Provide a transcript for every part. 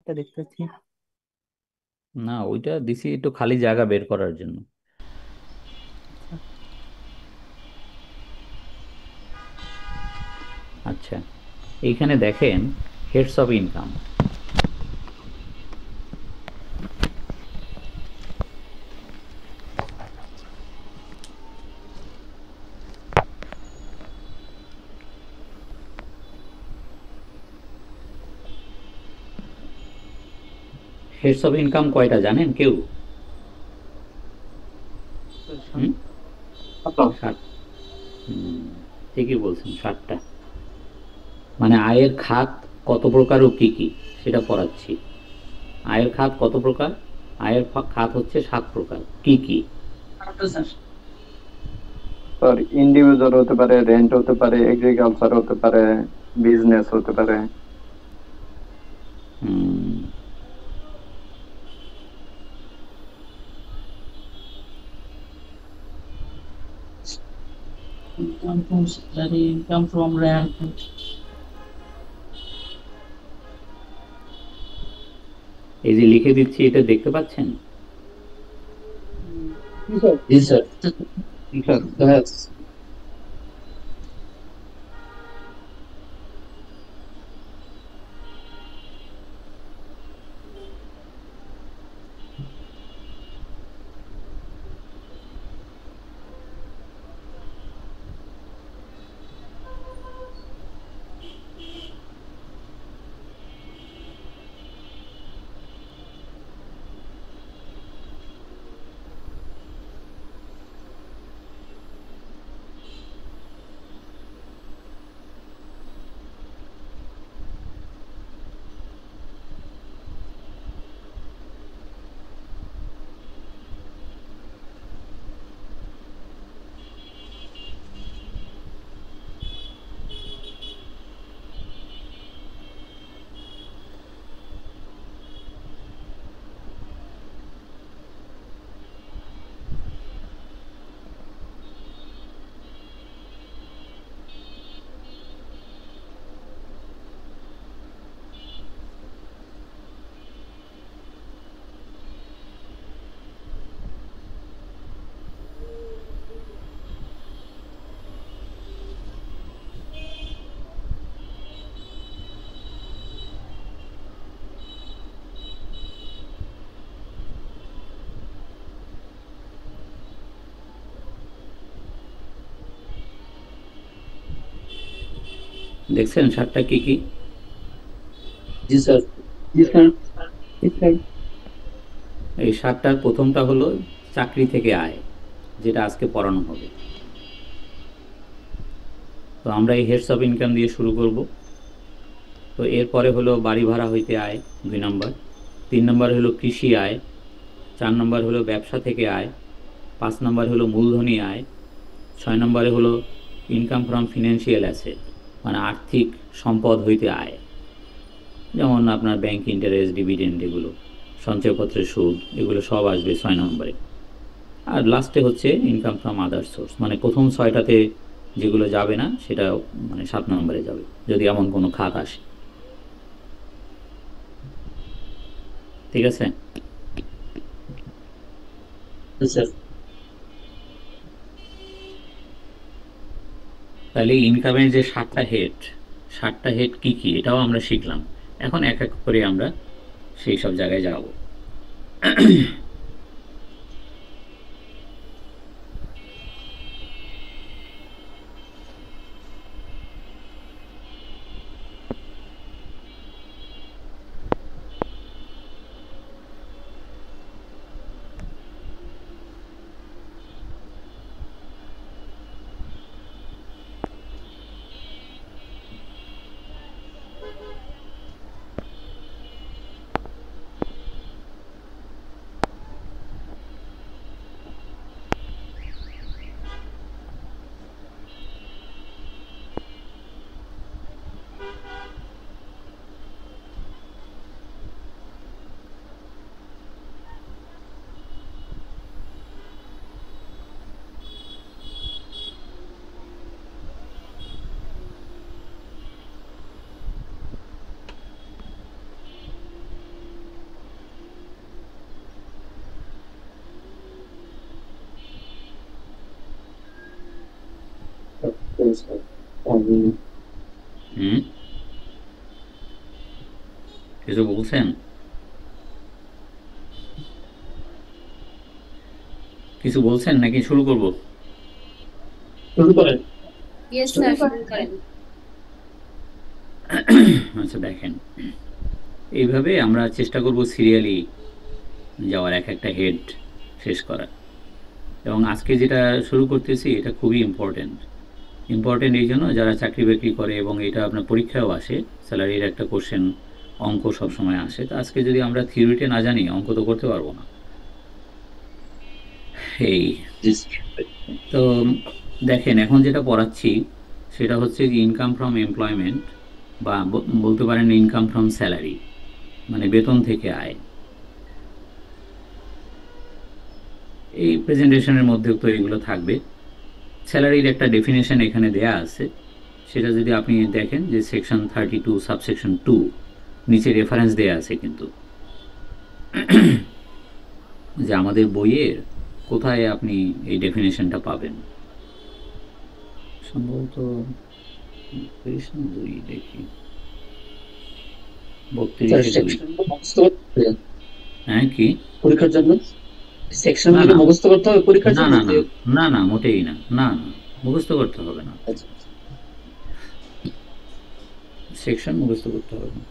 একটা দেখতে পাচ্ছি। না, ওইটা দিছি একটু খালি জায়গা বের করার জন্য। আচ্ছা, এইখানে দেখেন heads of income. Heads of income কয়টা জানেন কেউ? হুম? ষাট। হুম, ঠিকই বলছেন, 60টা। মানে আয়ের খাত কত প্রকার ও কি কি সেটা পড়াচ্ছি। আয়ের খাত কত প্রকার? আয়ের খাত হচ্ছে 7 প্রকার। কি কি? স্যার, ইন্ডিভিজুয়াল হতে পারে, রেন্ট হতে পারে, এগ্রিকালচার হতে পারে, বিজনেস হতে পারে। হুম, Income from salary, income from rent. এই যে লিখে দিচ্ছি, এটা দেখতে পাচ্ছেন? Yes, sir. জি স্যার। Yes. দেখছেন 7টা কি কি? Yes, sir. জি স্যার। জি স্যার। এই 7টার প্রথমটা হলো চাকরি থেকে আয়, যেটা আজকে পড়ানো হবে। তো আমরা এই হেডস অফ ইনকাম দিয়ে শুরু করব। তো এরপরে হলো বাড়ি ভাড়া হইতে আয়, 2 নম্বর। 3 নম্বর হলো কৃষি আয়। 4 নম্বর হলো ব্যবসা থেকে আয়। 5 নম্বর হলো মূলধনী আয়। 6 নম্বরে হলো ইনকাম ফ্রম ফিনান্সিয়াল অ্যাসেট, মানে আর্থিক সম্পদ হইতে আয়, যেমন আপনার ব্যাংক ইন্টারেস্ট, ডিভিডেন্ড, এগুলো সঞ্চয়পত্রের সুদ, এগুলো সব আসবে 6 নম্বরে। আর লাস্টে হচ্ছে ইনকাম ফ্রম আদার সোর্স, মানে প্রথম 6টাতে যেগুলো যাবে না সেটা মানে 7 নম্বরে যাবে, যদি এমন কোনো খাত আসে। ঠিক আছে? Yes, sir. তাহলে ইনকামের যে 7টা হেড কি কি এটাও আমরা শিখলাম। এখন এক এক করে আমরা সেই সব জায়গায় যাব। হুম, কিছু বলছেন? কিছু বলছেন নাকি শুরু করব? শুরু করেন। ইয়েস স্যার, শুরু করেন। আচ্ছা দেখেন, এইভাবে আমরা চেষ্টা করব সিরিয়ালি যাওয়ার, এক একটা হেড শেষ করার। এবং আজকে যেটা শুরু করতেছি এটা খুবই ইম্পর্টেন্ট এই জন্য যারা চাকরি বাকরি করে এবং এটা আপনার পরীক্ষাও আসে, স্যালারির একটা কোশ্চেন, অঙ্ক সবসময় আসে। তো আজকে যদি আমরা থিওরিতে না জানি, অঙ্ক তো করতে পারবো না। এই জি স্যার। তো দেখেন, এখন যেটা পড়াচ্ছি সেটা হচ্ছে ইনকাম ফ্রম এমপ্লয়মেন্ট, বা বলতে পারেন ইনকাম ফ্রম স্যালারি, মানে বেতন থেকে আয়। এই প্রেজেন্টেশনের মধ্যেও তো এগুলো থাকবে। স্যালারির একটা ডেফিনেশন এখানে দেয়া আছে, সেটা যদি আপনি দেখেন যে সেকশন 32 সাবসেকশন 2, নিচে রেফারেন্স দেয়া আছে কিন্তু, যে আমাদের বইয়ের কোথায় আপনি এই ডেফিনেশনটা পাবেন। সম্ভবত 2 দেখি, 32 হ্যাঁ কি পরীক্ষার জন্য সেকশন না, গুলো না। মুখস্থ করতে হবে পরীক্ষার না জন্য? না না না না মোটেই না, না না মুখস্থ করতে হবে না, আচ্ছা। সেকশন মুখস্থ করতে হবে না।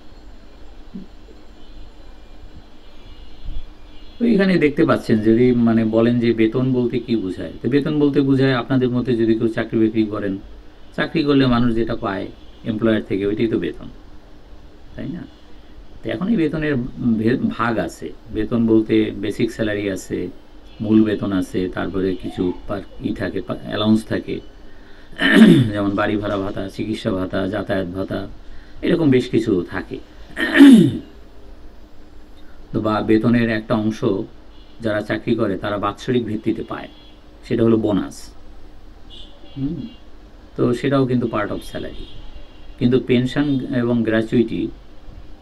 তো এখানে দেখতে পাচ্ছেন, যদি মানে বলেন যে বেতন বলতে কি বোঝায়, তো বেতন বলতে বোঝায় আপনাদের মধ্যে যদি কেউ চাকরি বাকরি করেন, চাকরি করলে মানুষ যেটা পায় এমপ্লয়ার থেকে, ওইটাই তো বেতন, তাই না? তো এখন এই বেতনের ভাগ আছে। বেতন বলতে বেসিক স্যালারি আছে, মূল বেতন আছে, তারপরে কিছু থাকে, অ্যালাউন্স থাকে, যেমন বাড়ি ভাড়া ভাতা, চিকিৎসা ভাতা, যাতায়াত ভাতা, এরকম বেশ কিছু থাকে। তো বা বেতনের একটা অংশ যারা চাকরি করে তারা বাৎসরিক ভিত্তিতে পায়, সেটা হলো বোনাস। তো সেটাও কিন্তু পার্ট অফ স্যালারি। কিন্তু পেনশন এবং গ্র্যাচুইটি,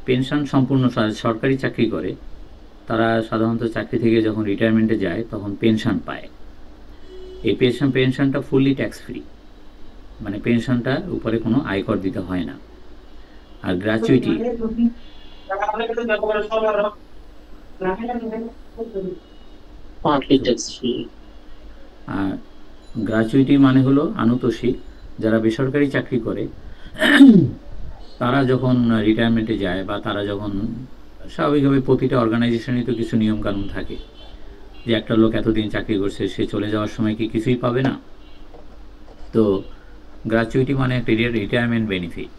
পেনশন সম্পূর্ণ সরকারি চাকরি করে তারা সাধারণত চাকরি থেকে যখন রিটায়ারমেন্টে যায় তখন পেনশন পায়। এই পেনশনটা ফুললি ট্যাক্স ফ্রি, মানে পেনশনটার উপরে কোনো আয়কর দিতে হয় না। আর গ্র্যাচুইটি, আর গ্র্যাচুইটি মানে হলো আনুতোষিক। যারা বেসরকারি চাকরি করে তারা যখন রিটায়ারমেন্টে যায়, বা তারা যখন স্বাভাবিকভাবে, প্রতিটা অর্গানাইজেশনে তো কিছু নিয়মকানুন থাকে, যে একটা লোক এতদিন চাকরি করছে, সে চলে যাওয়ার সময় কি কিছুই পাবে না। তো গ্র্যাচুইটি মানে একটা রিটায়ারমেন্ট বেনিফিট,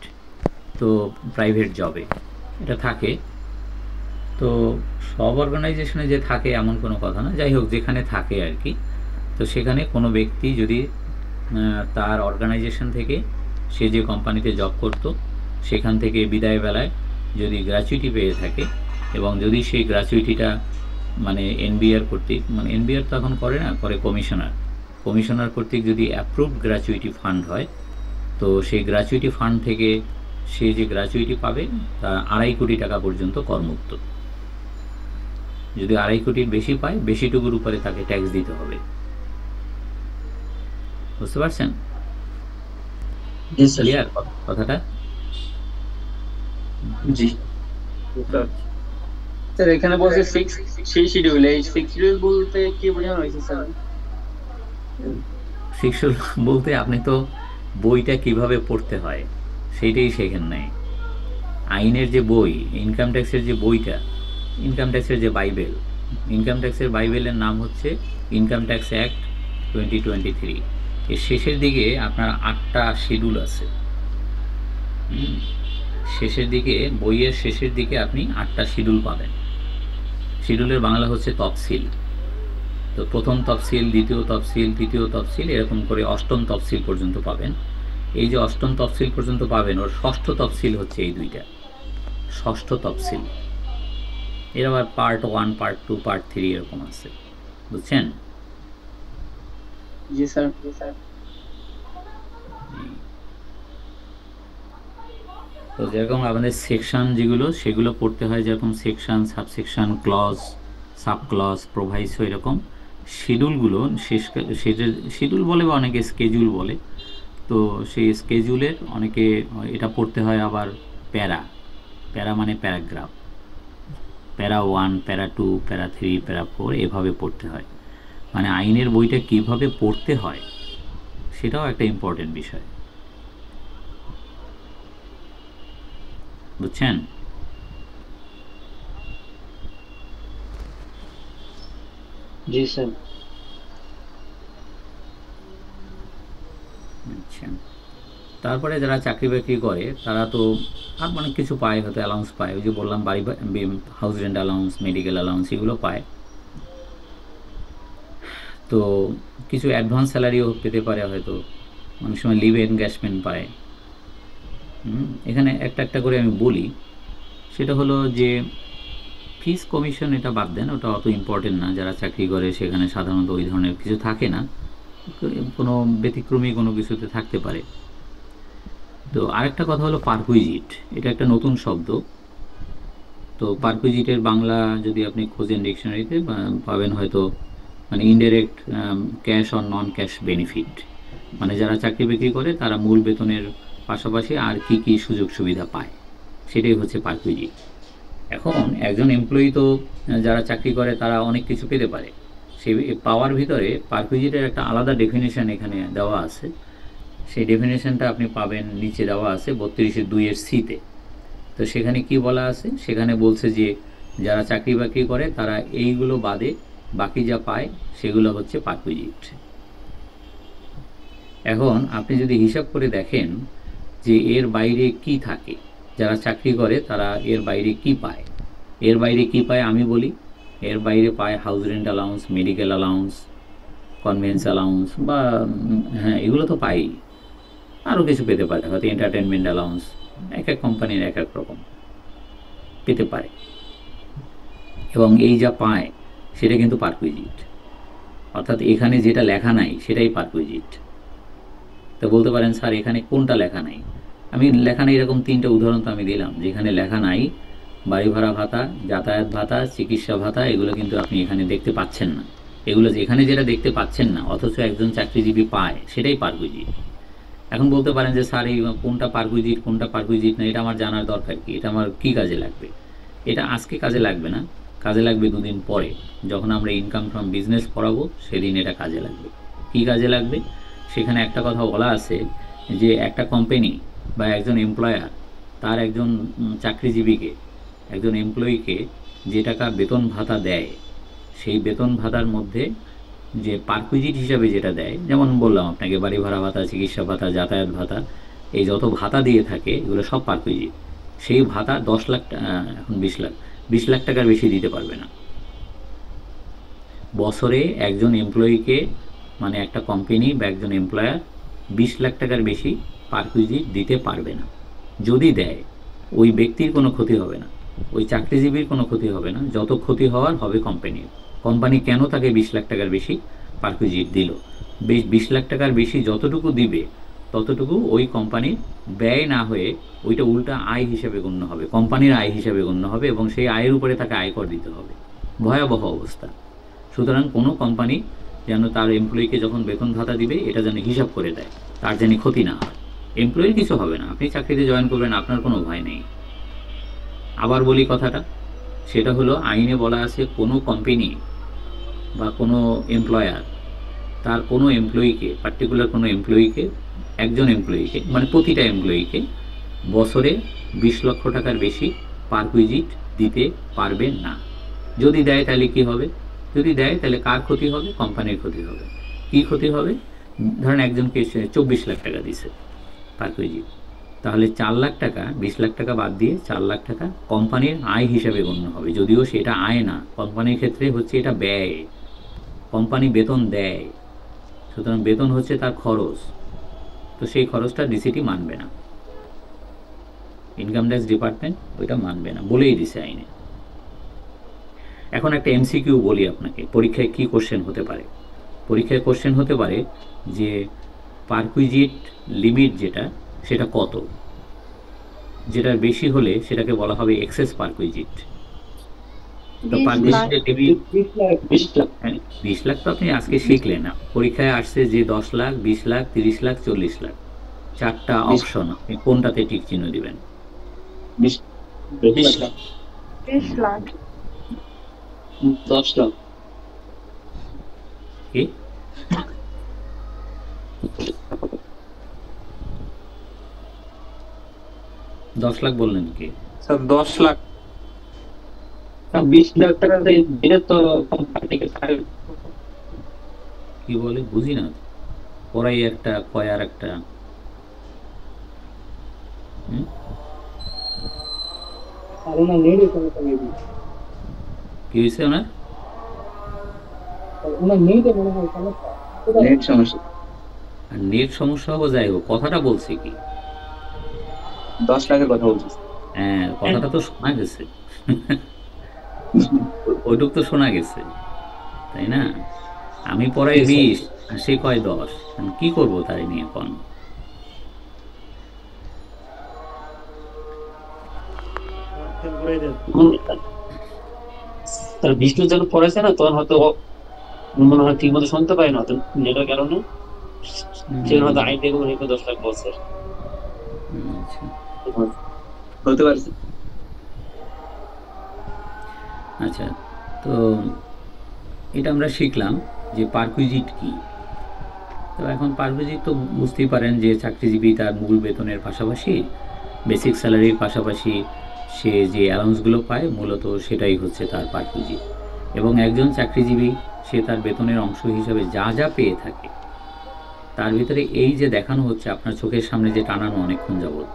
তো প্রাইভেট জবে এটা থাকে। তো সব অর্গানাইজেশনে যে থাকে এমন কোনো কথা না, যাই হোক যেখানে থাকে আর কি। তো সেখানে কোনো ব্যক্তি যদি তার অর্গানাইজেশন থেকে, সে যে কোম্পানিতে জব করত সেখান থেকে বিদায় বেলায় যদি গ্র্যাচুইটি পেয়ে থাকে, এবং যদি সেই গ্র্যাচুইটিটা মানে এনবিআর কর্তৃক, মানে এনবিআর তো এখন করে না, করে কমিশনার কর্তৃক যদি অ্যাপ্রুভড গ্র্যাচুইটি ফান্ড হয়, তো সেই গ্র্যাচুইটি ফান্ড থেকে সে যে গ্র্যাচুইটি পাবে তা 2.5 কোটি টাকা পর্যন্ত করমুক্ত। যদি 2.5 কোটির বেশি পায়, বেশিটুকুর উপরে তাকে ট্যাক্স দিতে হবে। বুঝতে পারছেন? ক্লিয়ার কথাটা? জি স্যার। এখানে বলছে 6 সেই শিডিউল, এই 6 শিডিউল বলতে কি বোঝানো হয়েছে স্যার? 6 শিডিউল বলতে আপনি তো বইটা কিভাবে পড়তে হয় সেইটাই শেখেন নাই। আইনের যে বই, ইনকাম ট্যাক্সের যে বইটা, ইনকাম ট্যাক্সের যে বাইবেল, ইনকাম ট্যাক্সের বাইবেলের নাম হচ্ছে ইনকাম ট্যাক্স অ্যাক্ট 2023। এর শেষের দিকে আপনার 8টা শিডিউল আছে। শেষের দিকে, বইয়ের শেষের দিকে আপনি 8টা শিডিউল পাবেন। শিডিউলের বাংলা হচ্ছে তফসিল। তো প্রথম তফসিল, দ্বিতীয় তফসিল, তৃতীয় তফসিল, এরকম করে 8ম তফসিল পর্যন্ত পাবেন। এই যে 8ম তফসিল পর্যন্ত পাবেন, ওর 6ষ্ঠ তফসিল হচ্ছে এই দুইটা, 6ষ্ঠ তফসিল। এর আবার পার্ট 1, পার্ট 2, পার্ট 3 এরকম আছে, বুঝছেন? জি স্যার। তো যেরকম আমাদের সেকশন যেগুলো, সেগুলো পড়তে হয়, যেরকম section, subsection, clause, sub clause, proviso, এরকম শিডিউলগুলো শিডিউল বলে বা অনেকে স্কেজুল বলে, তো সেই স্কেজুলের অনেকে এটা পড়তে হয় আবার প্যারা, প্যারা মানে প্যারাগ্রাফ, প্যারা 1, প্যারা 2, প্যারা 3, প্যারা 4 এভাবে পড়তে হয়। মানে আইনের বইটা কিভাবে পড়তে হয় সেটাও একটা ইম্পর্টেন্ট বিষয়, বুঝছেন? জি স্যার। আচ্ছা, তারপরে যারা চাকরি বাকরি করে তারা তো আর অনেক কিছু পায়, হয়তো অ্যালাউন্স পায়, ওই যে বললাম বাড়ি house rent allowance, medical allowance এগুলো পায়। তো কিছু অ্যাডভান্স স্যালারিও পেতে পারে, হয়তো অনেক সময় লিভ এনগেজমেন্ট পায়। এখানে একটা একটা করে আমি বলি, সেটা হলো যে ফিস কমিশন এটা বাদ দেন, ওটা অত ইম্পর্টেন্ট না। যারা চাকরি করে সেখানে সাধারণত ওই ধরনের কিছু থাকে না, কোনো ব্যতিক্রমী কোনো কিছুতে থাকতে পারে। তো আরেকটা কথা হলো পারকুইজিট, এটা একটা নতুন শব্দ। তো পারকুইজিটের বাংলা যদি আপনি খোঁজেন ডিকশনারিতে পাবেন হয়তো, মানে indirect cash or non cash benefit, মানে যারা চাকরি বিক্রি করে তারা মূল বেতনের পাশাপাশি আর কি কি সুযোগ সুবিধা পায়, সেটাই হচ্ছে পারকুইজিট। এখন একজন এমপ্লয়ি তো যারা চাকরি করে তারা অনেক কিছু পেতে পারে, সেই পাওয়ার ভিতরে পারকুইজিটের একটা আলাদা ডেফিনেশন এখানে দেওয়া আছে। সেই ডেফিনেশনটা আপনি পাবেন নিচে দেওয়া আছে 32(2) সিতে। তো সেখানে কি বলা আছে, সেখানে বলছে যে যারা চাকরি বাকরি করে তারা এইগুলো বাদে বাকি যা পায় সেগুলো হচ্ছে পারকুইজিট। এখন আপনি যদি হিসাব করে দেখেন যে এর বাইরে কি থাকে, যারা চাকরি করে তারা এর বাইরে কি পায়, এর বাইরে কি পায় আমি বলি। এর বাইরে পায় house rent allowance, medical allowance, convince allowance, বা হ্যাঁ এগুলো তো পাই, আরও কিছু পেতে পারে, হয়তো এন্টারটেনমেন্ট অ্যালাউন্স, এক এক কোম্পানির এক এক রকম পেতে পারে। এবং এই যা পায় সেটা কিন্তু পারকুইজিট, অর্থাৎ এখানে যেটা লেখা নাই সেটাই পারকুইজিট। তো বলতে পারেন স্যার এখানে কোনটা লেখা নাই? আমি লেখা নাই এরকম 3টা উদাহরণ তো আমি দিলাম, যেখানে লেখা নাই বাড়ি ভাড়া ভাতা, যাতায়াত ভাতা, চিকিৎসা ভাতা, এগুলো কিন্তু আপনি এখানে দেখতে পাচ্ছেন না। এগুলো এখানে যেটা দেখতে পাচ্ছেন না অথচ একজন চাকরিজীবী পায়, সেটাই পারকুইজিট। এখন বলতে পারেন যে স্যার এই কোনটা পারকুইজিট কোনটা পারকুইজিট না, এটা আমার জানার দরকার কি, এটা আমার কি কাজে লাগবে? এটা আজকে কাজে লাগবে না, কাজে লাগবে 2 দিন পরে, যখন আমরা ইনকাম ফ্রম বিজনেস পড়াবো সেদিন এটা কাজে লাগবে। কি কাজে লাগবে? সেখানে একটা কথা বলা আছে যে একটা কোম্পানি বা একজন এমপ্লয়ার তার একজন চাকরিজীবীকে, একজন এমপ্লয়িকে যে টাকা বেতন ভাতা দেয়, সেই বেতন ভাতার মধ্যে যে পারকুইজিট হিসাবে যেটা দেয়, যেমন বললাম আপনাকে বাড়ি ভাড়া ভাতা, চিকিৎসা ভাতা, যাতায়াত ভাতা, এই যত ভাতা দিয়ে থাকে এগুলো সব পারকুইজিট। সেই ভাতা 10 লাখ, এখন 20 লাখ টাকার বেশি দিতে পারবে না বছরে। একজন এমপ্লয়িকে, মানে একটা কোম্পানি বা একজন এমপ্লয়ার 20 লাখ টাকার বেশি পারকুইজিট দিতে পারবে না। যদি দেয় ওই ব্যক্তির কোনো ক্ষতি হবে না, ওই চাকরিজীবীর কোনো ক্ষতি হবে না, যত ক্ষতি হওয়ার হবে কোম্পানির। কোম্পানি কেন তাকে 20 লাখ টাকার বেশি পারকুইজিট দিল? 20 লাখ টাকার বেশি যতটুকু দিবে ততটুকু ওই কোম্পানির ব্যয় না হয়ে ওইটা উল্টা আয় হিসেবে গণ্য হবে, কোম্পানির আয় হিসেবে গণ্য হবে, এবং সেই আয়ের উপরে তাকে আয়কর দিতে হবে। ভয়াবহ অবস্থা। সুতরাং কোনো কোম্পানি যেন তার এমপ্লয়িকে যখন বেতন ভাতা দিবে এটা যেন হিসাব করে দেয়, তার যেন ক্ষতি না হয়। এমপ্লয়ির কিছু হবে না, আপনি চাকরিতে জয়েন করবেন, আপনার কোনো ভয় নেই। আবার বলি কথাটা, সেটা হলো আইনে বলা আছে কোনো কোম্পানি বা কোনো এমপ্লয়ার তার কোনো এমপ্লয়িকে, পার্টিকুলার কোনো এমপ্লয়িকে, একজন এমপ্লয়িকে, মানে প্রতিটা এমপ্লয়িকে বছরে 20 লক্ষ টাকার বেশি পারকুইজিট দিতে পারবে না। যদি দেয় তাহলে কি হবে? যদি দেয় তাহলে কার ক্ষতি হবে? কোম্পানির ক্ষতি হবে। কি ক্ষতি হবে? ধরেন একজনকে 24 লাখ টাকা দিছে পারকুইজিট, তাহলে 4 লাখ টাকা, 20 লাখ টাকা বাদ দিয়ে 4 লাখ টাকা কোম্পানির আয় হিসাবে গণ্য হবে, যদিও সেটা আয় না, কোম্পানির ক্ষেত্রে হচ্ছে এটা ব্যয়। কোম্পানি বেতন দেয়, সুতরাং বেতন হচ্ছে তার খরচ, তো সেই খরচটা ডিসিটি মানবে না, ইনকাম ট্যাক্স ডিপার্টমেন্ট ওইটা মানবে না, বলেই দিছে আইনে। এখন একটা এমসিকিউ বলি আপনাকে, পরীক্ষায় কি কোশ্চেন হতে পারে? পরীক্ষায় কোশ্চেন হতে পারে যে পারকুইজিট লিমিট যেটা, সেটা কত? যেটার বেশি হলে সেটাকে বলা হবে এক্সেস পারকুইজিট। তো পারকুইজিটের লিমিট 20 লাখ তো আপনি আজকে শিখলেন না, পরীক্ষায় আসছে যে 10 লাখ, 20 লাখ, 30 লাখ, 40 লাখ, 4টা অপশন, আপনি কোনটাতে টিক চিহ্ন দিবেন? 20 লাখ, 20 লাখ, 10 লাখ, কি 10 লাখ বললেন কি? স্যার 10 লাখ। 20 লাখ টাকা দিলে তো কোম্পানি থেকে ছাড়ে। কি বলে বুঝি না, পড়াই একটা কয় আর একটা। কি হয়েছে ওনার? নেট সমস্যা। নেট সমস্যা হবে, যাই হোক, কথাটা বলছে কি? 10 লাখের কথা বলছিস? হ্যাঁ, কথাটা তো শোনা গেছে। ওইটুক তো শোনা গেছে, তাই না? আমি পড়াই 20 আর সে কয় 10, কি করবো তাই নিয়ে এখন? তার বিষ্ণু যখন পড়েছে না, তখন হয়তো মনে হয় ঠিক মতো শুনতে পাই না, তো নেটের কারণে সেখানে হয়তো আইডিয়া গুলো 10 লাখ বলছে। আচ্ছা হতে পারছে। আচ্ছা, তো এটা আমরা শিখলাম যে পারকুইজিট কি। তো এখন পারকুইজিট তো বুঝতেই পারেন যে চাকরিজীবী তার মূল বেতনের পাশাপাশি, বেসিক স্যালারির পাশাপাশি সে যে অ্যালাউন্সগুলো পায়, মূলত সেটাই হচ্ছে তার পারকুইজিট। এবং একজন চাকরিজীবী সে তার বেতনের অংশ হিসাবে যা যা পেয়ে থাকে, তার ভিতরে এই যে দেখানো হচ্ছে আপনার চোখের সামনে যে টানানো অনেকক্ষণ যাবত,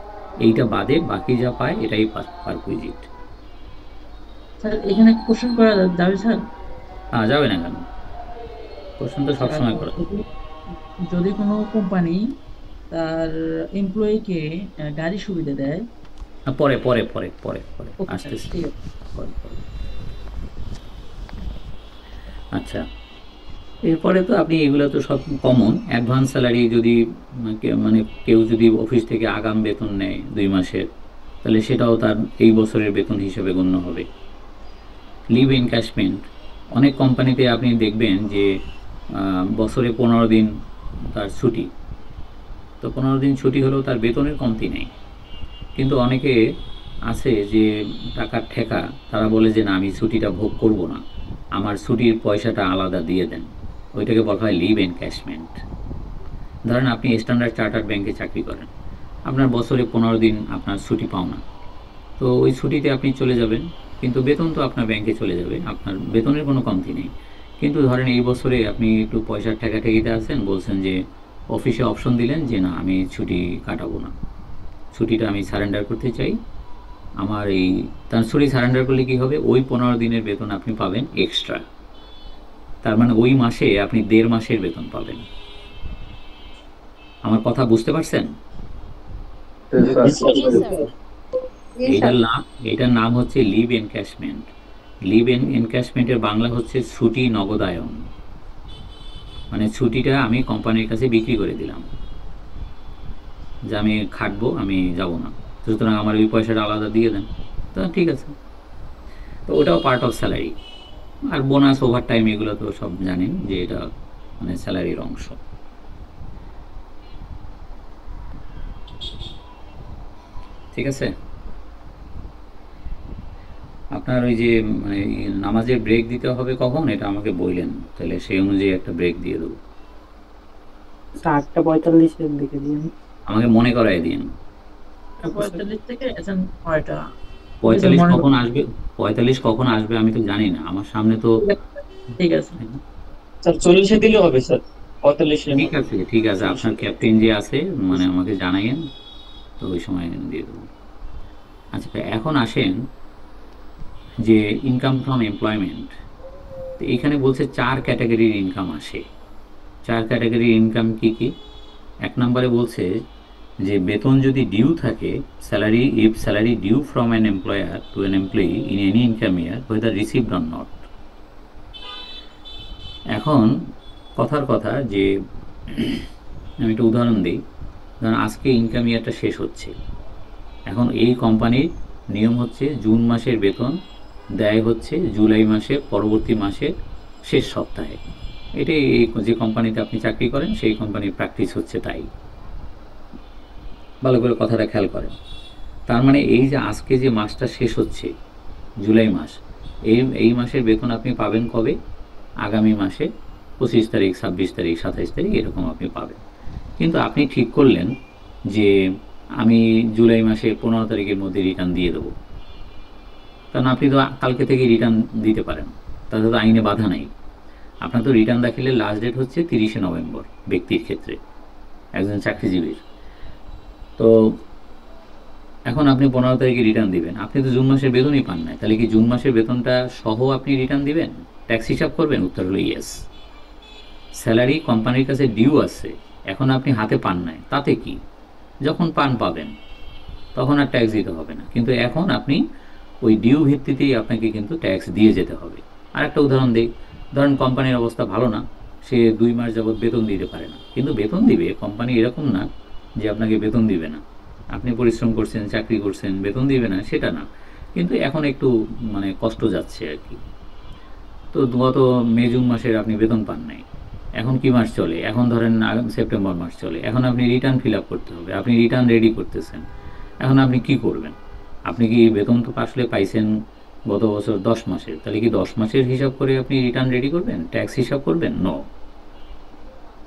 এইটা বাদে বাকি যা পায় এটাই পারকুইজিট। স্যার এখানে কোশ্চেন করা যাবে স্যার? হ্যাঁ, যাবে না কেন? কোশ্চেন তো সবসময় করা। যদি কোনো কোম্পানি তার এমপ্লয়িকে গাড়ি সুবিধা দেয়, পরে পরে পরে পরে পরে ওকে স্যার, আসতেছে। ঠিক আছে। পরে পরে। আচ্ছা, এরপরে তো আপনি এগুলো তো সব কমন। অ্যাডভান্স স্যালারি যদি মানে কেউ যদি অফিস থেকে আগাম বেতন নেয় 2 মাসের, তাহলে সেটাও তার এই বছরের বেতন হিসেবে গণ্য হবে। লিভ এনক্যাশমেন্ট, অনেক কোম্পানিতে আপনি দেখবেন যে বছরে 15 দিন তার ছুটি, তো 15 দিন ছুটি হলেও তার বেতনের কমতি নেই। কিন্তু অনেকে আছে যে টাকার ঠেকা, তারা বলে যে না, আমি ছুটিটা ভোগ করব না, আমার ছুটির পয়সাটা আলাদা দিয়ে দেন। ওইটাকে বলা হয় লিভ এনক্যাশমেন্ট। ধরেন আপনি স্ট্যান্ডার্ড চার্টার্ড ব্যাংকে চাকরি করেন, আপনার বছরে 15 দিন আপনার ছুটি পাও না, তো ওই ছুটিতে আপনি চলে যাবেন, কিন্তু বেতন তো আপনার ব্যাংকে চলে যাবে, আপনার বেতনের কোনো কমতি নেই। কিন্তু ধরেন এই বছরে আপনি একটু পয়সার ঠেকাঠেকিতে আছেন, বলছেন যে অফিসে অপশন দিলেন যে না, আমি ছুটি কাটাবো না, ছুটিটা আমি সারেন্ডার করতে চাই। আমার এই তার ছুটি সারেন্ডার করলে কী হবে, ওই 15 দিনের বেতন আপনি পাবেন এক্সট্রা। তার মানে ওই মাসে আপনি 1.5 মাসের বেতন পাবেন। আমার কথা বুঝতে পারছেন? এটার নাম হচ্ছে লিভ এনক্যাশমেন্ট। লিভ এনক্যাশমেন্টের বাংলা হচ্ছে ছুটি নগদায়ন। মানে ছুটিটা আমি কোম্পানির কাছে বিক্রি করে দিলাম যে আমি খাটবো, আমি যাব না, সুতরাং আমার ওই পয়সাটা আলাদা দিয়ে দেন। তো ঠিক আছে, তো ওটাও পার্ট অফ স্যালারি। আর বোনাস, ওভার টাইম, এগুলো তো সব জানেন যে এটা মানে স্যালারির অংশ। ঠিক আছে, আপনার ওই যে মানে নামাজের ব্রেক দিতে হবে কখন, এটা আমাকে বললেন, তাহলে সেই অনুযায়ী একটা ব্রেক দিয়ে দেবো। 8:45 এর দিকে দিন। আমাকে মনে করাই দিন। 45 থেকে 9টা। 45 কখন আসবে? 45 কখন আসবে আমি তো জানি না, আমার সামনে তো। ঠিক আছে স্যার 40-এ দিলে হবে স্যার, 45-এ। ঠিক আছে, ঠিক আছে, আপনার ক্যাপ্টেন যে আছে মানে আমাকে জানাইয়েন, তো ওই সময় দিয়ে দেবো। আচ্ছা, এখন আসেন যে ইনকাম ফ্রম এমপ্লয়মেন্ট। তো এখানে বলছে 4 ক্যাটাগরির ইনকাম আসে। 4 ক্যাটাগরির ইনকাম কি কি? 1 নম্বরে বলছে যে বেতন যদি ডিউ থাকে, salary, if salary due from an employer to an employee in any income year whether received or not। এখন কথার কথা যে আমি একটা উদাহরণ দিই, ধরুন আজকে ইনকাম ইয়ারটা শেষ হচ্ছে, এখন এই কোম্পানির নিয়ম হচ্ছে জুন মাসের বেতন দেয় হচ্ছে জুলাই মাসের পরবর্তী মাসের শেষ সপ্তাহে। এটাই যে কোম্পানিতে আপনি চাকরি করেন সেই কোম্পানির প্র্যাকটিস হচ্ছে তাই। ভালো করে কথাটা খেয়াল করেন। তার মানে এই যে আজকে যে মাসটা শেষ হচ্ছে, জুলাই মাস, এই মাসের বেতন আপনি পাবেন কবে? আগামী মাসে 25 তারিখ, 26 তারিখ, 27 তারিখ এরকম আপনি পাবেন। কিন্তু আপনি ঠিক করলেন যে আমি জুলাই মাসে 15 তারিখের মধ্যে রিটার্ন দিয়ে দেবো, কারণ আপনি তো কালকে থেকে রিটার্ন দিতে পারেন, তাতে তো আইনে বাধা নেই। আপনার তো রিটার্ন দাখিলের লাস্ট ডেট হচ্ছে 30শে নভেম্বর ব্যক্তির ক্ষেত্রে, একজন চাকরিজীবীর। তো এখন আপনি 15 তারিখে রিটার্ন দিবেন, আপনি তো জুন মাসের বেতনই পান নাই, তাহলে কি জুন মাসের বেতনটা সহ আপনি রিটার্ন দিবেন, ট্যাক্স হিসাব করবেন? উত্তর হলো ইয়েস। স্যালারি কোম্পানির কাছে ডিউ আছে, এখন আপনি হাতে পান নাই, তাতে কি, যখন পাবেন তখন আর ট্যাক্স দিতে হবে না, কিন্তু এখন আপনি ওই ডিউ ভিত্তিতেই আপনাকে কিন্তু ট্যাক্স দিয়ে যেতে হবে। আর একটা উদাহরণ দিই, ধরেন কোম্পানির অবস্থা ভালো না, সে 2 মাস যাবৎ বেতন দিতে পারে না, কিন্তু বেতন দিবে, কোম্পানি এরকম না যে আপনাকে বেতন দিবে না। আপনি পরিশ্রম করছেন, চাকরি করছেন, বেতন দিবে না সেটা না, কিন্তু এখন একটু মানে কষ্ট যাচ্ছে আর কি। তো গত মে জুন মাসের আপনি বেতন পান নাই, এখন কি মাস চলে, এখন ধরেন সেপ্টেম্বর মাস চলে, এখন আপনি রিটার্ন ফিল আপ করতে হবে, আপনি রিটার্ন রেডি করতেছেন। এখন আপনি কি করবেন? আপনি কি বেতন তো আসলে পাইছেন গত বছর 10 মাসের, তাহলে কি 10 মাসের হিসাব করে আপনি রিটার্ন রেডি করবেন, ট্যাক্স হিসাব করবেন? নো,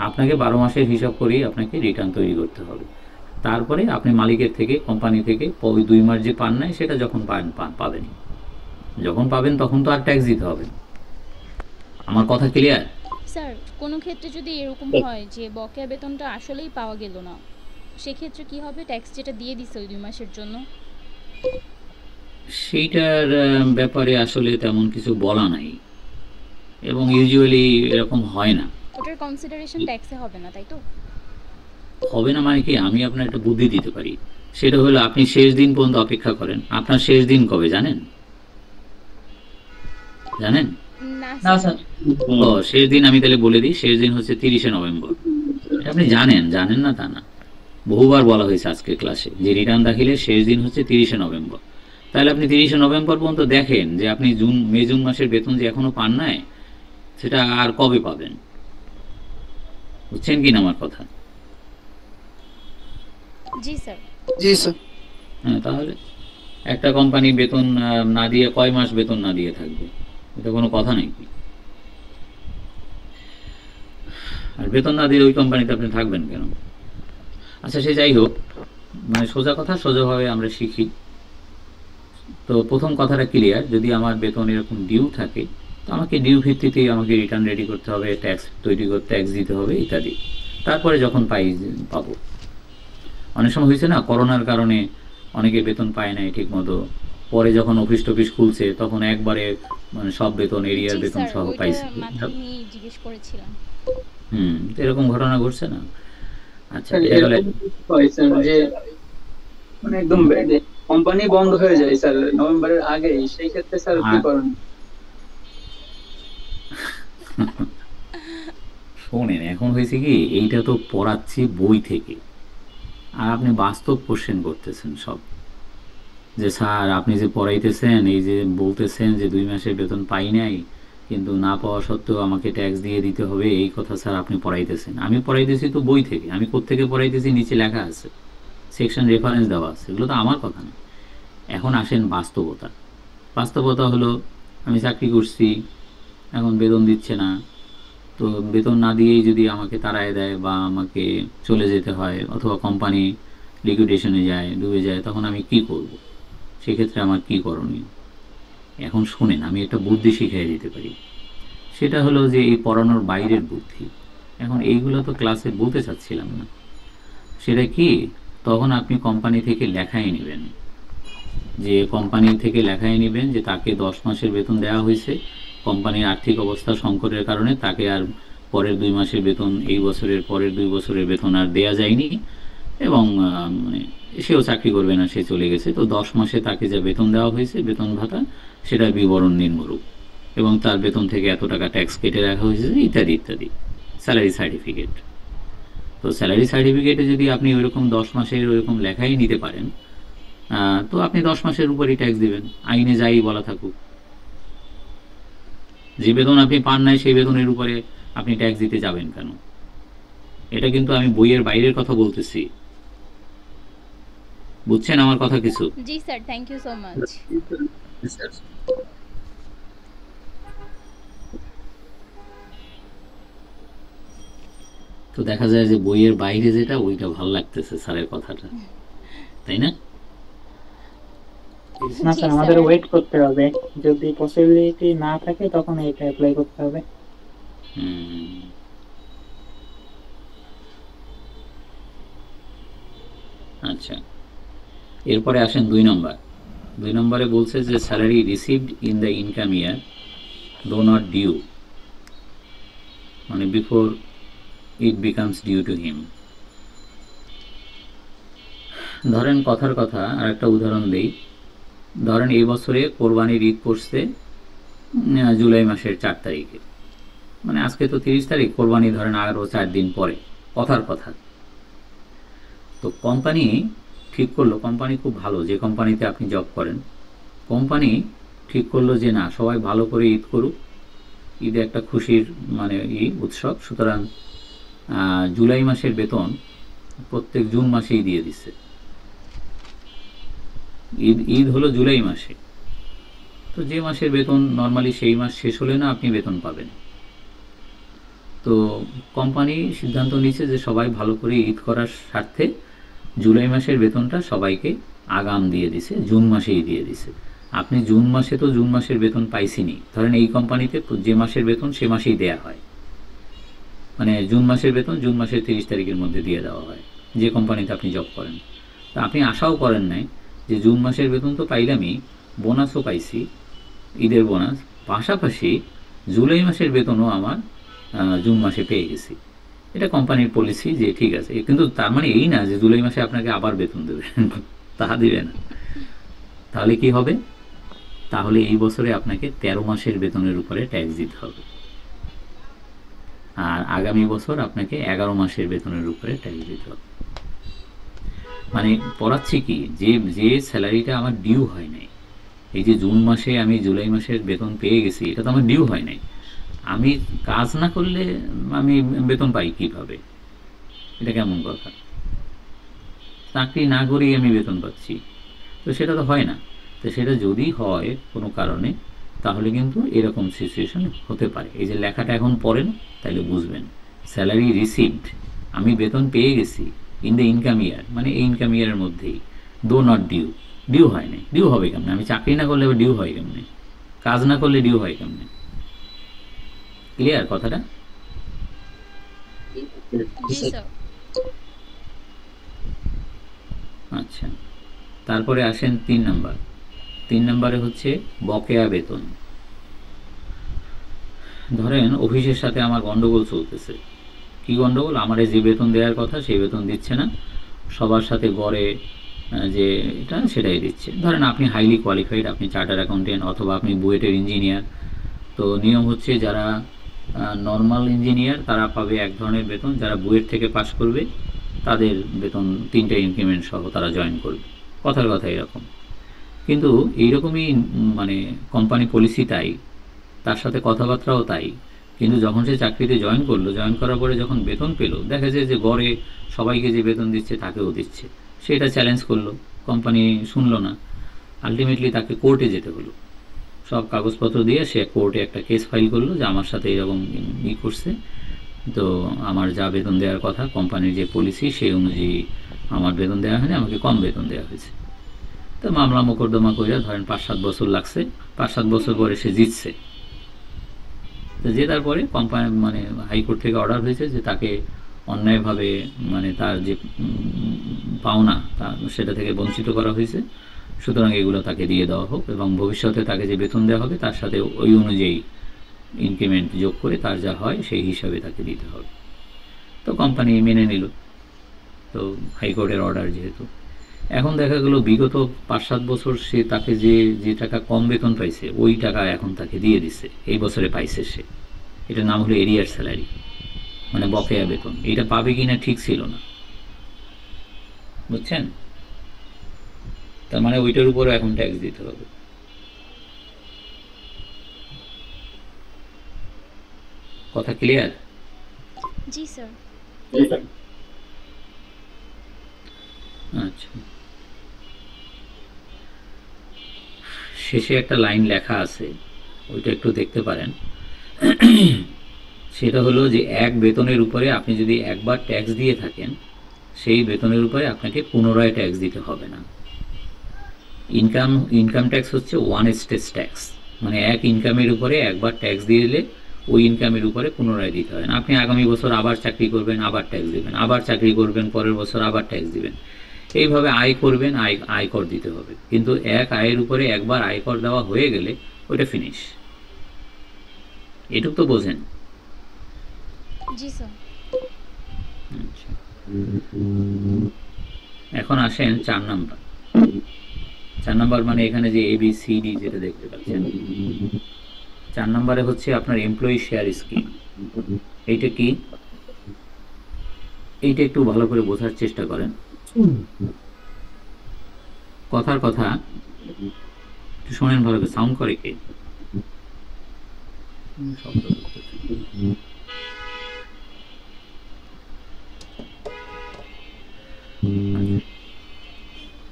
আপনাকে 12 মাসের হিসাব করেই আপনাকে রিটার্ন তৈরি করতে হবে। তারপরে আপনি মালিকের থেকে, কোম্পানি থেকে ওই 2 মাস যে পান নাই সেটা যখন পাবেন, যখন পাবেন তখন তো আর ট্যাক্স দিতে হবে। আমার কথা ক্লিয়ার? স্যার, কোনো ক্ষেত্রে যদি এরকম হয় যে বকেয়া বেতনটা আসলেই পাওয়া গেল না, সেক্ষেত্রে কি হবে? ট্যাক্স যেটা দিয়ে দিছে ওই 2 মাসের জন্য। সেইটার ব্যাপারে আসলে তেমন কিছু বলা নাই, এবং ইউজুয়ালি এরকম হয় না। ওটার কনসিডারেশন ট্যাক্সে হবে না, তাই তো? হবে না মানে কি, আমি আপনার একটা বুদ্ধি দিতে পারি, সেটা হলো আপনি শেষ দিন পর্যন্ত অপেক্ষা করেন। আপনার শেষ দিন কবে জানেন? জানেন? না না স্যার। স্যার, ও, শেষ দিন আমি তাহলে বলে দিই, শেষ দিন হচ্ছে 30শে নভেম্বর। এটা আপনি জানেন না তা না, বহুবার বলা হয়েছে আজকে ক্লাসে যে রিটার্ন দাখিলের শেষ দিন হচ্ছে 30শে নভেম্বর। তাহলে আপনি 30শে নভেম্বর পর্যন্ত দেখেন যে আপনি মে জুন মাসের বেতন যে এখনো পান নাই, সেটা আর কবে পাবেন। বুঝছেন কি না আমার কথা? জি স্যার। জি স্যার। হ্যাঁ, তাহলে একটা কোম্পানি বেতন না দিয়ে কয় মাস বেতন না দিয়ে থাকবে? এটা কোনো কথা নাকি? আর বেতন না দিলে ওই কোম্পানিতে আপনি থাকবেন কেন? আচ্ছা, সে যাই হোক, মানে সোজা কথা সোজাভাবে আমরা শিখি। তো প্রথম কথাটা ক্লিয়ার, যদি আমার বেতন এরকম ডিউ থাকে, তো আমাকে ডিউ ভিত্তিতেই আমাকে রিটার্ন রেডি করতে হবে, ট্যাক্স তৈরি করতে, ট্যাক্স দিতে হবে ইত্যাদি। তারপরে যখন পাবো। অনেক সময় হয়েছে না, করোনার কারণে অনেকে বেতন পায় নাই ঠিক মতো, পরে যখন অফিস টফিস খুলছে তখন একবারে মানে সব বেতন, এরিয়ার জি বেতন স্যার, সহ ওইটা পাইছে। মাথায় নিয়ে জিজ্ঞেস করেছিলাম। তো এরকম ঘটনা ঘটছে না? আচ্ছা, স্যার, এটা গেলে এরকম হয় স্যার যে মানে একদম কোম্পানি বন্ধ হয়ে যায় স্যার নভেম্বরের আগেই, সেই ক্ষেত্রে স্যার কি করেন? শোনেন, এখন হয়েছে কি, এইটা তো পড়াচ্ছি বই থেকে, আর আপনি বাস্তব কোশ্চেন করতেছেন সব, যে স্যার আপনি যে পড়াইতেছেন, এই যে বলতেছেন যে 2 মাসের বেতন পাই নাই, কিন্তু না পাওয়া সত্ত্বেও আমাকে ট্যাক্স দিয়ে দিতে হবে, এই কথা স্যার আপনি পড়াইতেছেন। আমি পড়াইতেছি তো বই থেকে, আমি কোত্থেকে পড়াইতেছি নিচে লেখা আছে, সেকশন রেফারেন্স দেওয়া আছে, এগুলো তো আমার কথা না। এখন আসেন বাস্তবতা। বাস্তবতা হলো আমি চাকরি করছি, এখন বেতন দিচ্ছে না, তো বেতন না দিয়েই যদি আমাকে তাড়ায় দেয় বা আমাকে চলে যেতে হয়, অথবা কোম্পানি লিকুইডেশনে যায়, ডুবে যায়, তখন আমি কি করব? সেক্ষেত্রে আমার কি করণীয়? এখন শুনেন, আমি একটা বুদ্ধি শিখিয়ে দিতে পারি। সেটা হলো যে এই পড়ানোর বাইরের বুদ্ধি, এখন এইগুলো তো ক্লাসে বলতে চাচ্ছিলাম না। সেটা কি, তখন আপনি কোম্পানি থেকে লেখাই নেবেন, যে কোম্পানি থেকে লেখাই নেবেন যে তাকে 10 মাসের বেতন দেওয়া হয়েছে, কোম্পানির আর্থিক অবস্থা সংকটের কারণে তাকে আর পরের 2 মাসের বেতন, এই বছরের পরের 2 বছরের বেতন আর দেয়া যায়নি, এবং মানে সেও চাকরি করবে না, সে চলে গেছে। তো 10 মাসে তাকে যা বেতন দেওয়া হয়েছে, বেতন ভাতা, সেটার বিবরণ নিম্নরূপ, এবং তার বেতন থেকে এত টাকা ট্যাক্স কেটে রাখা হয়েছে ইত্যাদি ইত্যাদি, স্যালারি সার্টিফিকেট। তো স্যালারি সার্টিফিকেটে যদি আপনি ওইরকম 10 মাসের ওইরকম লেখাই নিতে পারেন, তো আপনি 10 মাসের উপরই ট্যাক্স দিবেন, আইনে যাই বলা থাকুক। যে বেতন আপনি পান নাই সেই বেতনের উপরে আপনি ট্যাক্স দিতে যাবেন কেন? এটা কিন্তু আমি বইয়ের বাইরের কথা বলতেছি। বুঝছেন আমার কথা কিছু? জি sir, thank you so much. তো দেখা যায় যে বইয়ের বাইরে যেটা ওইটা ভালো লাগতেছে স্যারের কথাটা, তাই না? না জি স্যার, আমাদের স্যার। ওয়েট করতে হবে, যদি পসিবিলিটি না থাকে তখন এটা অ্যাপ্লাই করতে হবে। হুম। আচ্ছা, এরপরে আসেন 2 নম্বর। 2 নম্বরে বলছে যে salary received in the income year though not due, মানে before it becomes due to him. ধরেন কথার কথা, আর একটা উদাহরণ দেই। ধরেন এই বছরে কোরবানির ঈদ পড়ছে জুলাই মাসের 4 তারিখে, মানে আজকে তো 30 তারিখ, কোরবানি ধরেন আরও 4 দিন পরে, কথার কথা। তো কোম্পানি ঠিক করলো, কোম্পানি খুব ভালো, যে কোম্পানিতে আপনি জব করেন, কোম্পানি ঠিক করলো যে না, সবাই ভালো করে ঈদ করুক, ঈদে একটা খুশির মানে উৎসব, সুতরাং জুলাই মাসের বেতন প্রত্যেক জুন মাসেই দিয়ে দিচ্ছে। ঈদ হলো জুলাই মাসে, তো যে মাসের বেতন নর্মালি সেই মাস শেষ হলে না আপনি বেতন পাবেন। তো কোম্পানি সিদ্ধান্ত নিয়েছে যে সবাই ভালো করে ঈদ করার স্বার্থে জুলাই মাসের বেতনটা সবাইকে আগাম দিয়ে দিছে, জুন মাসেই দিয়ে দিছে। আপনি জুন মাসে তো জুন মাসের বেতন পাইছিনি, ধরেন এই কোম্পানিতে যে মাসের বেতন সে মাসেই দেয়া হয়, মানে জুন মাসের বেতন জুন মাসের 30 তারিখের মধ্যে দিয়ে দেওয়া হয়, যে কোম্পানিতে আপনি জব করেন। তা আপনি আশাও করেন নাই যে জুন মাসের বেতন তো পাইলামই, বোনাসও পাইছি, ঈদের বোনাস, পাশাপাশি জুলাই মাসের বেতনও আমার জুন মাসে পেয়ে গেছি। এটা কোম্পানির পলিসি যে ঠিক আছে, কিন্তু তার মানে এই না যে জুলাই মাসে আপনাকে আবার বেতন দেবে, তা দিবে না। তাহলে কি হবে? তাহলে এই বছরে আপনাকে 13 মাসের বেতনের উপরে ট্যাক্স দিতে হবে, আর আগামী বছর আপনাকে 11 মাসের বেতনের উপরে ট্যাক্স দিতে হবে। মানে পড়াচ্ছি কি, যে যে স্যালারিটা আমার ডিউ হয় নাই, এই যে জুন মাসে আমি জুলাই মাসের বেতন পেয়ে গেছি, এটা তো আমার ডিউ হয় নাই। আমি কাজ না করলে আমি বেতন পাই কিভাবে? এটা কেমন কথা? চাকরি না করেই আমি বেতন পাচ্ছি, তো সেটা তো হয় না। তো সেটা যদি হয় কোনো কারণে, তাহলে কিন্তু এরকম সিচুয়েশন হতে পারে। এই যে লেখাটা এখন পড়েন তাইলে বুঝবেন। স্যালারি রিসিভড, আমি বেতন পেয়ে গেছি ইন দ্য ইনকাম ইয়ার, মানে এই ইনকাম ইয়ারের মধ্যেই, দো নট ডিউ, ডিউ হয় নাই। ডিউ হবে কেমনে? আমি চাকরি না করলে ডিউ হয় কেমনে? কাজ না করলে ডিউ হয় কেমনে? ক্লিয়ার কথাটা? জি স্যার। আচ্ছা, তারপরে আসেন 3 নাম্বার। 3 নাম্বারে হচ্ছে বকেয়া বেতন। ধরেন অফিসের সাথে আমার গন্ডগোল চলতেছে। কি গন্ডগোল? আমার যে বেতন দেওয়ার কথা সেই বেতন দিচ্ছে না, সবার সাথে গড়ে যে এটা সেটাই দিচ্ছে। ধরেন আপনি হাইলি কোয়ালিফাইড, আপনি চার্টার অ্যাকাউন্টেন্ট অথবা আপনি বুয়েটের ইঞ্জিনিয়ার। তো নিয়ম হচ্ছে যারা নর্মাল ইঞ্জিনিয়ার তারা পাবে এক ধরনের বেতন, যারা বুয়েট থেকে পাশ করবে তাদের বেতন 3টা ইনক্রিমেন্ট সহ তারা জয়েন করবে। কথার কথা এরকম। কিন্তু এইরকমই মানে কোম্পানি পলিসি তাই, তার সাথে কথাবার্তাও তাই। কিন্তু যখন সে চাকরিতে জয়েন করলো, জয়েন করার পরে যখন বেতন পেল, দেখা যায় যে গড়ে সবাইকে যে বেতন দিচ্ছে তাকেও দিচ্ছে। সেটা চ্যালেঞ্জ করলো, কোম্পানি শুনলো না, আলটিমেটলি তাকে কোর্টে যেতে হলো। সব কাগজপত্র দিয়ে সে কোর্টে একটা কেস ফাইল করলো যে আমার সাথে এরকম করছে, তো আমার যা বেতন দেওয়ার কথা কোম্পানির যে পলিসি সেই অনুযায়ী আমার বেতন দেওয়া হয়নি, আমাকে কম বেতন দেওয়া হয়েছে। তো মামলা মোকদ্দমা করে ধরেন 5-7 বছর লাগছে, 5-7 বছর পরে সে জিতছে। তো জেতার পরে কোম্পানি মানে হাইকোর্ট থেকে অর্ডার হয়েছে যে তাকে অন্যায়ভাবে মানে তার যে পাওনা সেটা থেকে বঞ্চিত করা হয়েছে, সুতরাং এগুলো তাকে দিয়ে দেওয়া হোক এবং ভবিষ্যতে তাকে যে বেতন দেওয়া হবে তার সাথে ওই অনুযায়ী ইনক্রিমেন্ট যোগ করে তার যা হয় সেই হিসাবে তাকে দিতে হবে। তো কোম্পানি মেনে নিল, তো হাইকোর্টের অর্ডার যেহেতু। এখন দেখা গেল বিগত 5-7 বছর সে তাকে যে টাকা কম বেতন পাইছে ওই টাকা এখন তাকে দিয়ে দিচ্ছে, এই বছরে পাইছে সে। এটার নাম হলো এরিয়ার স্যালারি, মানে বকেয়া বেতন। এটা পাবে কিনা ঠিক ছিল না, বুঝছেন? তার মানে ওইটার উপরও এখন ট্যাক্স দিতে হবে। কথা ক্লিয়ার? জি স্যার। আচ্ছা, শেষে একটা লাইন লেখা আছে, ওইটা একটু দেখতে পারেন। সেটা হলো যে এক বেতনের উপরে আপনি যদি একবার ট্যাক্স দিয়ে থাকেন, সেই বেতনের উপরে আপনাকে পুনরায় ট্যাক্স দিতে হবে না। ইনকাম ট্যাক্স হচ্ছে ওয়ান স্টেজ ট্যাক্স, মানে এক ইনকামের উপরে একবার ট্যাক্স দিয়ে দিলে ওই ইনকামের উপরে পুনরায় দিতে হয় না। আপনি আগামী বছর আবার চাকরি করবেন, আবার ট্যাক্স দেবেন, আবার চাকরি করবেন, পরের বছর আবার ট্যাক্স দিবেন, এইভাবে আয় করবেন, আয়কর দিতে হবে। কিন্তু এক আয়ের উপরে একবার আয়কর দেওয়া হয়ে গেলে ওইটা ফিনিশ। এটুক তো বোঝেন? জি স্যার। আচ্ছা, এখন আসেন 4 নাম্বার। 4 নাম্বার মানে এখানে যে ABCD যেটা দেখতে পাচ্ছেন, 4 নম্বরে হচ্ছে আপনার এমপ্লয়ি শেয়ার স্কিম। এইটা কি, এইটা একটু ভালো করে বোঝার চেষ্টা করেন। কথার কথা একটু শোনেন ভালো করে। সাউন্ড করে কে? শব্দ করতেছে।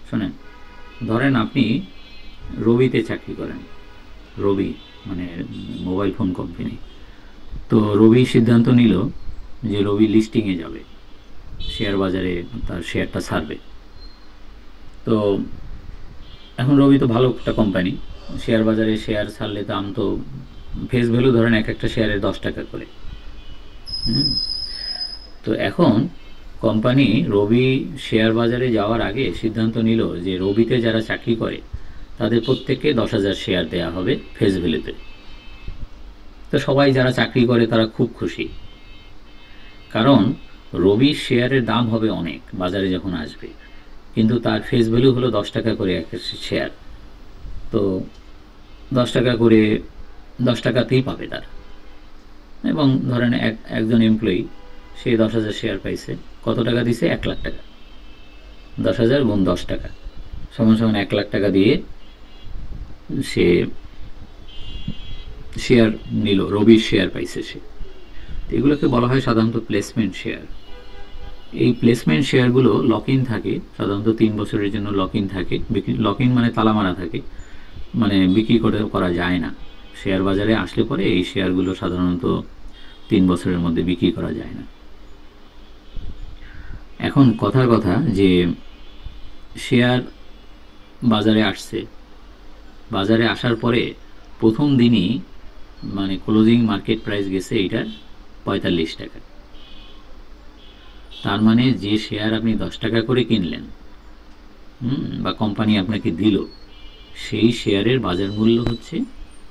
শোনেন, ধরেন আপনি রবিতে চাকরি করেন, রবি মানে মোবাইল ফোন কোম্পানি। তো রবি সিদ্ধান্ত নিল যে রবি লিস্টিংয়ে যাবে, শেয়ার বাজারে তার শেয়ারটা ছাড়বে। তো এখন রবি তো ভালো একটা কোম্পানি, শেয়ার বাজারে শেয়ার ছাড়লে দাম তো ফেস ভ্যালু ধরেন এক একটা শেয়ারের 10 টাকা করে। তো এখন কোম্পানি রবি শেয়ার বাজারে যাওয়ার আগে সিদ্ধান্ত নিল যে রবিতে যারা চাকরি করে তাদের প্রত্যেককে 10,000 শেয়ার দেওয়া হবে ফেস ভ্যালুতে। তো সবাই যারা চাকরি করে তারা খুব খুশি, কারণ রবির শেয়ারের দাম হবে অনেক বাজারে যখন আসবে, কিন্তু তার ফেস ভ্যালু হলো 10 টাকা করে এক শেয়ার। তো 10 টাকা করে 10 টাকাতেই পাবে তারা। এবং ধরেন একজন এমপ্লয়ি সে 10,000 শেয়ার পাইছে, কত টাকা দিছে? 1 লাখ টাকা। 10,000 গুণ 10 টাকা সমান সমান 1 লাখ টাকা দিয়ে সে শেয়ার নিল, রবির শেয়ার পাইছে সে। এগুলোকে বলা হয় সাধারণত প্লেসমেন্ট শেয়ার। এই প্লেসমেন্ট শেয়ারগুলো লক ইন থাকে, সাধারণত 3 বছরের জন্য লক ইন থাকে। লক ইন মানে তালা মারা থাকে, মানে বিক্রি করা যায় না। শেয়ার বাজারে আসলে পরে এই শেয়ারগুলো সাধারণত 3 বছরের মধ্যে বিক্রি করা যায় না। এখন কথার কথা যে শেয়ার বাজারে আসছে, বাজারে আসার পরে প্রথম দিনই মানে ক্লোজিং মার্কেট প্রাইস গেছে এইটার 45 টাকা। তার মানে যে শেয়ার আপনি 10 টাকা করে কিনলেন বা কোম্পানি আপনাকে দিল, সেই শেয়ারের বাজার মূল্য হচ্ছে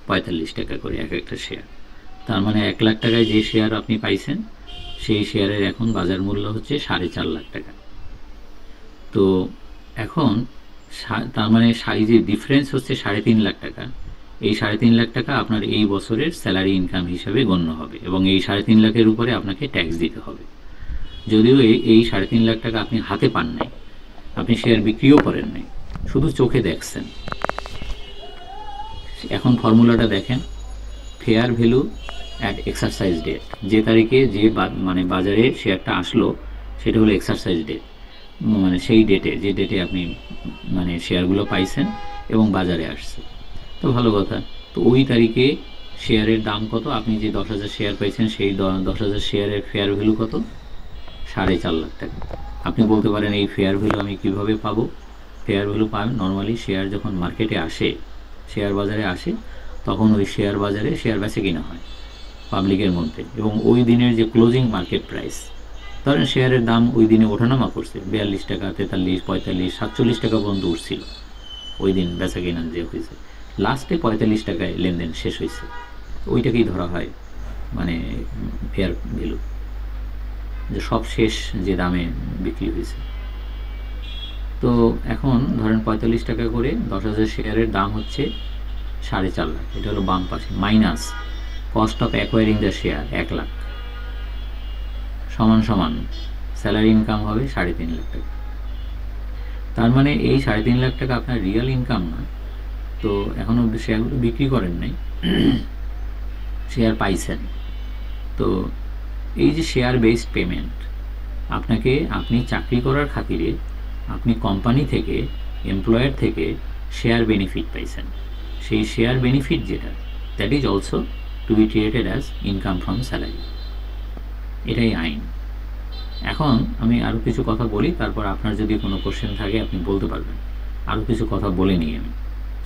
45 টাকা করে এক একটা শেয়ার। তার মানে 1 লাখ টাকায় যে শেয়ার আপনি পাইছেন সেই শেয়ারের এখন বাজার মূল্য হচ্ছে 4.5 লাখ টাকা। তো এখন তার মানে যে ডিফারেন্স হচ্ছে 3.5 লাখ টাকা, এই 3.5 লাখ টাকা আপনার এই বছরের স্যালারি ইনকাম হিসাবে গণ্য হবে এবং এই 3.5 লাখের উপরে আপনাকে ট্যাক্স দিতে হবে। যদিও এই 3.5 লাখ টাকা আপনি হাতে পান নাই, আপনি শেয়ার বিক্রিও করেন নাই, শুধু চোখে দেখছেন। এখন ফর্মুলাটা দেখেন, fair value at exercise date. যে তারিখে যে মানে বাজারে শেয়ারটা আসলো সেটা হলো এক্সারসাইজ ডেট, মানে সেই ডেটে, যে ডেটে আপনি মানে শেয়ারগুলো পাইছেন এবং বাজারে আসছে। তো ভালো কথা, তো ওই তারিখে শেয়ারের দাম কত? আপনি যে 10,000 শেয়ার পাইছেন সেই 10,000 শেয়ারের ফেয়ার ভ্যালু কত? 4.5 লাখ টাকা। আপনি বলতে পারেন এই ফেয়ার ভ্যালু আমি কিভাবে পাবো? ফেয়ার ভ্যালু পাবেন নর্মালি শেয়ার যখন মার্কেটে আসে, শেয়ার বাজারে আসে, তখন ওই শেয়ার বাজারে শেয়ার বেচে কিনা হয় পাবলিকের মধ্যে, এবং ওই দিনের যে ক্লোজিং মার্কেট প্রাইস, ধরেন শেয়ারের দাম ওই দিনে ওঠানামা করছে, 42 টাকা, 43, 45, 47 টাকা পর্যন্ত উঠছিল ওই দিন বেচা কিনা যে হয়েছে, লাস্টে 45 টাকায় লেনদেন শেষ হয়েছে। ওইটাকেই ধরা হয় মানে ফেয়ার ভ্যালু, যে সব শেষ যে দামে বিক্রি হয়েছে। তো এখন ধরেন 45 টাকা করে 10,000 শেয়ারের দাম হচ্ছে 4.5 লাখ। এটা হলো বাম পাশে, minus cost of acquiring the share 1 lakh সমান সমান স্যালারি ইনকাম হবে 3.5 লাখ টাকা। তার মানে এই 3.5 লাখ টাকা আপনার রিয়েল ইনকাম না। তো এখনও শেয়ারগুলো বিক্রি করেন নাই, শেয়ার পাইছেন। তো এই যে শেয়ার বেসড পেমেন্ট, আপনি চাকরি করার খাতিরে আপনি কোম্পানি থেকে, এমপ্লয়ার থেকে শেয়ার বেনিফিট পাইছেন। সেই শেয়ার বেনিফিট যেটা, that is also to be treated as income from salary. এটাই আইন। এখন আমি আরও কিছু কথা বলি, তারপর আপনার যদি কোনো কোশ্চেন থাকে আপনি বলতে পারবেন। আরও কিছু কথা বলে নিই আমি।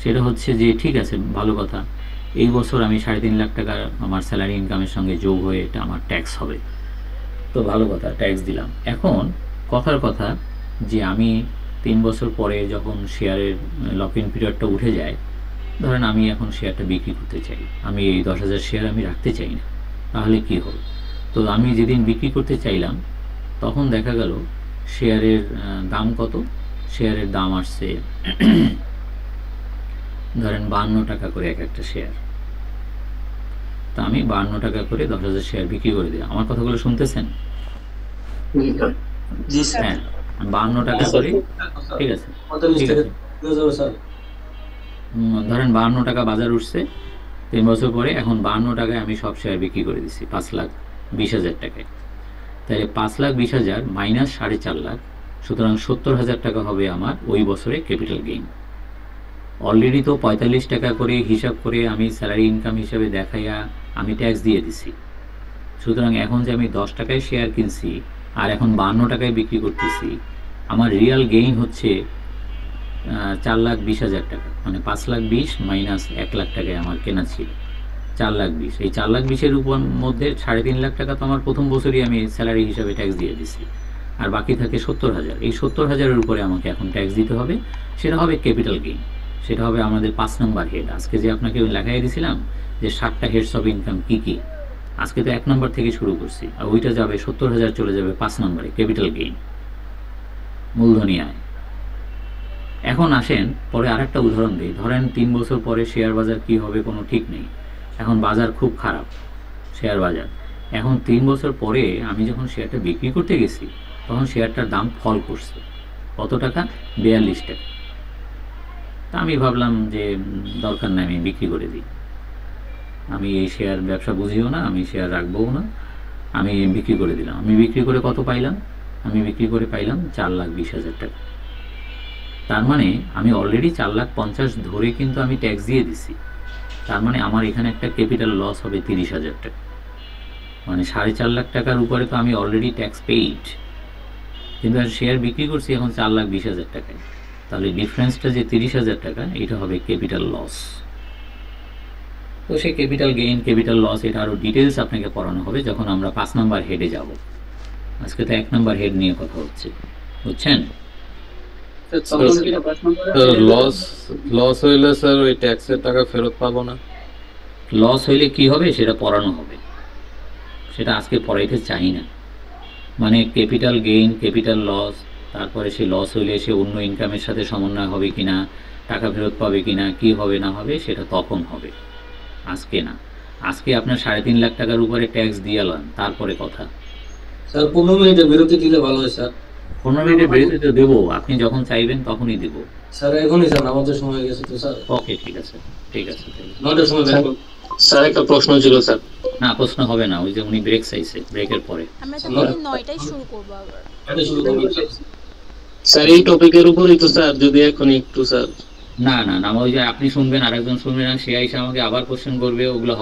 সেটা হচ্ছে যে ঠিক আছে, ভালো কথা, এই বছর আমি 3.5 লাখ টাকা আমার স্যালারি ইনকামের সঙ্গে যোগ হয়ে এটা আমার ট্যাক্স হবে, তো ভালো কথা, ট্যাক্স দিলাম। এখন কথার কথা যে আমি 3 বছর পরে যখন শেয়ারের লক ইন পিরিয়ডটা উঠে যায়, ধরেন আমি এখন শেয়ারটা বিক্রি করতে চাই, আমি এই 10,000 শেয়ার আমি রাখতে চাই না, তাহলে কি হবে? তো আমি যেদিন বিক্রি করতে চাইলাম তখন দেখা গেল শেয়ারের দাম কত, শেয়ারের দাম আসছে ধরেন 52 টাকা করে এক একটা শেয়ার। তা আমি 52 টাকা করে 10,000 শেয়ার বিক্রি করে দিলাম। আমার কথাগুলো শুনতেছেন? জি স্যার। হ্যাঁ, 52 টাকা করে, ঠিক আছে, ঠিক আছে। ধরেন 52 টাকা বাজার উঠছে 3 বছর পরে, এখন 52 টাকায় আমি সব শেয়ার বিক্রি করে দিচ্ছি 5,20,000 টাকায়। তাহলে 5,20,000 মাইনাস 4.5 লাখ, সুতরাং 70,000 টাকা হবে আমার ওই বছরে ক্যাপিটাল গেইন। অলরেডি তো 45 টাকা করে হিসাব করে আমি স্যালারি ইনকাম হিসাবে দেখাইয়া আমি ট্যাক্স দিয়ে দিছি। সুতরাং এখন যে আমি 10 টাকায় শেয়ার কিনছি আর এখন 52 টাকায় বিক্রি করতেছি, আমার রিয়াল গেইন হচ্ছে 4,20,000 টাকা, মানে 5,20,000 মাইনাস 1 লাখ টাকায় আমার কেনা ছিল 4,20,000। এই 4,20,000-এর উপর মধ্যে 3.5 লাখ টাকা তো আমার প্রথম বছরই আমি স্যালারি হিসাবে ট্যাক্স দিয়ে দিছি, আর বাকি থাকে 70,000। এই 70,000-এর উপরে আমাকে এখন ট্যাক্স দিতে হবে, সেটা হবে ক্যাপিটাল গেইন, সেটা হবে আমাদের 5 নম্বর হেড। আজকে যে আপনাকে লেখাই দিয়েছিলাম যে 7টা হেডস অফ ইনকাম কী কী, আজকে তো 1 নম্বর থেকে শুরু করছি, আর ওইটা যাবে 70,000 চলে যাবে 5 নম্বরে, ক্যাপিটাল গেইন, মূলধনী আয়। এখন আসেন পরে আরেকটা উদাহরণ দিই। ধরেন 3 বছর পরে শেয়ার বাজার কি হবে কোনো ঠিক নেই, এখন বাজার খুব খারাপ শেয়ার বাজার। এখন 3 বছর পরে আমি যখন শেয়ারটা বিক্রি করতে গেছি তখন শেয়ারটার দাম ফল করছে কত টাকা, 42 টাকা। তা আমি ভাবলাম যে দরকার নাই, আমি বিক্রি করে দিই, আমি এই শেয়ার ব্যবসা বুঝিও না, আমি শেয়ার রাখবও না, আমি বিক্রি করে দিলাম। আমি বিক্রি করে কত পাইলাম? আমি বিক্রি করে পাইলাম 4,20,000 টাকা। তার মানে আমি অলরেডি 4,50,000 ধরে কিন্তু আমি ট্যাক্স দিয়ে দিছি। তার মানে আমার এখানে একটা ক্যাপিটাল লস হবে 30,000 টাকা, মানে 4.5 লাখ টাকার উপরে তো আমি অলরেডি ট্যাক্স পেইড, কিন্তু শেয়ার বিক্রি করছি এখন 4,20,000 টাকায়। তাহলে ডিফারেন্সটা যে 30,000 টাকা, এটা হবে ক্যাপিটাল লস। তো সেই ক্যাপিটাল গেইন, ক্যাপিটাল লস, এটা আরও ডিটেলস আপনাকে পড়ানো হবে যখন আমরা 5 নম্বর হেডে যাব। আজকে তো 1 নম্বর হেড নিয়ে কথা হচ্ছে, বুঝছেন? তো লস হইলে স্যার ওই ট্যাক্সের টাকা ফেরত পাবো না? লস হইলে কি হবে সেটা পড়ানো হবে, সেটা আজকে পড়াইতে চাই না। মানে ক্যাপিটাল গেইন, ক্যাপিটাল লস, তারপরে সে লস হইলে সে অন্য ইনকামের সাথে সমন্বয় হবে কিনা, টাকা ফেরত পাবে কিনা, কি হবে না হবে সেটা তখন হবে, আজকে না। আজকে আপনার 3.5 লাখ টাকার উপরে ট্যাক্স দিয়ে এলাম, তারপরে কথা। স্যার 15 মিনিটের বিরতি দিলে ভালো হয় স্যার। 15 মিনিটের বিরতি তো দেবো, আপনি যখন চাইবেন তখনই দেবো স্যার। এখনই স্যার, আমাদের সময় গেছে তো স্যার। ওকে, ঠিক আছে, ঠিক আছে। 9টার সময় ব্যাক করব স্যার। একটা প্রশ্ন ছিল স্যার। না, প্রশ্ন হবে না, ওই যে উনি ব্রেক চাইছে, ব্রেকের পরে আমরা তাহলে 9টায় শুরু করব আবার। এটা শুরু করব স্যার। এই টপিকের উপরই তো স্যার, যদি এখন একটু স্যার। না না না, ওই যে আপনি শুনবেন, আরেকজন শুনবেন, সে আইসা আমাকে আবার কোশ্চেন করবে, ওগুলো